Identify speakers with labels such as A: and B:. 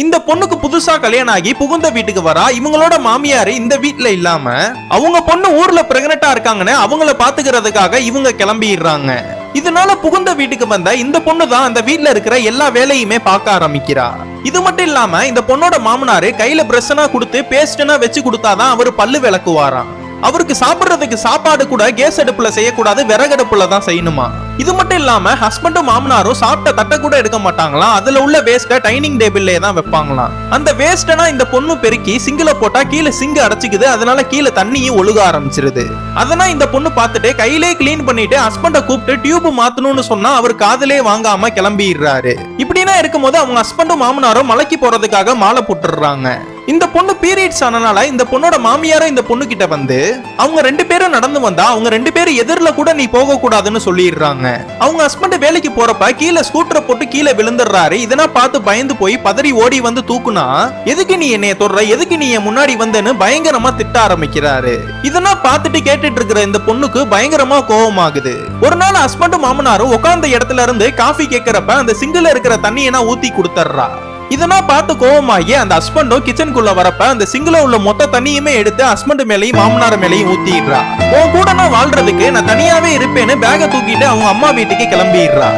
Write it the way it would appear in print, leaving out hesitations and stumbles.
A: இந்த பொண்ணுக்கு புதுசா கல்யாணம் ஆகி புகுந்த வீட்டுக்கு வரா. இவங்களோட மாமியாரு இந்த வீட்டுல இல்லாம அவங்க பொண்ணு ஊர்ல பிரெக்னெண்டா இருக்காங்கன்னு அவங்கள பாத்துக்கிறதுக்காக இவங்க கிளம்பிடுறாங்க. இதனால புகுந்த வீட்டுக்கு வந்த இந்த பொண்ணு தான் அந்த வீட்டுல இருக்கிற எல்லா வேலையுமே பார்க்க ஆரம்பிக்கிறா. இது மட்டும் இல்லாம இந்த பொண்ணோட மாமனாரு கையில பிரஷனா கொடுத்து பேஸ்ட்னா வச்சு கொடுத்தாதான் அவரு பல்லு விளக்குவாராம். அவருக்கு சாப்பிடுறதுக்கு சாப்பாடு கூட கேஸ் அடுப்புல செய்யக்கூடாது, விறகடுப்புல தான் செய்யணுமா. இது மட்டும் இல்லாம ஹஸ்பண்டும் மாமனாரும் சாப்பிட்ட தட்டை கூட எடுக்க மாட்டாங்களாம். அதுல உள்ள வேஸ்ட டைனிங் டேபிள்லயே தான் வைப்பாங்களாம். அந்த வேஸ்டனா இந்த பொண்ணு பெருக்கி சிங்கில போட்டா கீழே சிங்கு அடைச்சிக்குது. அதனால கீழே தண்ணியும் ஒழுக ஆரம்பிச்சிருது. அதனால இந்த பொண்ணு பார்த்துட்டு கையிலே கிளீன் பண்ணிட்டு ஹஸ்பண்ட கூப்பிட்டு டியூப் மாத்தணும்னு சொன்னா அவர் காதலே வாங்காம கிளம்பிடுறாரு. இப்படின்னா இருக்கும்போது அவங்க ஹஸ்பண்டும் மாமனாரும் மலைக்கு போறதுக்காக மாலை போட்டுடுறாங்க. இந்த பொண்ணு பீரியட்ஸ் ஆனனால இந்த பொண்ணோட மாமியார இந்த பொண்ணு கிட்ட வந்து அவங்க ரெண்டு பேரும் நடந்து வந்தா அவங்க ரெண்டு பேரும் எதிரில கூட நீ போக கூடாதுன்னு சொல்லிடுறாங்க. அவங்க ஹஸ்பண்ட் வேலைக்கு போறப்ப கீழே ஸ்கூட்டரை போட்டு கீழே விழுந்துடுறாரு. இதெல்லாம் பார்த்து பயந்து போய் பதறி ஓடி வந்து தூக்குனா, எதுக்கு நீ என்னைய தொடுற, எதுக்கு நீ என் முன்னாடி வந்தேன்னு பயங்கரமா திட்ட ஆரம்பிக்கிறாரு. இதெல்லாம் பார்த்துட்டு கேட்டுட்டு இருக்கிற இந்த பொண்ணுக்கு பயங்கரமா கோபமாகுது. ஒரு நாள் ஹஸ்பண்டும் மாமனாரும் உட்கார்ந்த இடத்துல இருந்து காஃபி கேட்கிறப்ப அந்த சிங்கில இருக்கிற தண்ணியெல்லாம் ஊத்தி கொடுத்துட்றா. இதெல்லாம் பார்த்து கோவமாகி அந்த ஹஸ்பண்டும் கிச்சனுக்குள்ள வரப்ப அந்த சிங்கில உள்ள மொத்த தண்ணியுமே எடுத்து ஹஸ்பண்ட் மேலையும் மாமனார் மேலையும் ஊத்திடுறா. உன் கூட நான் வாழ்றதுக்கு நான் தனியாவே இருப்பேன்னு பேக தூக்கிட்டு அவங்க அம்மா வீட்டுக்கு கிளம்பிடுறா.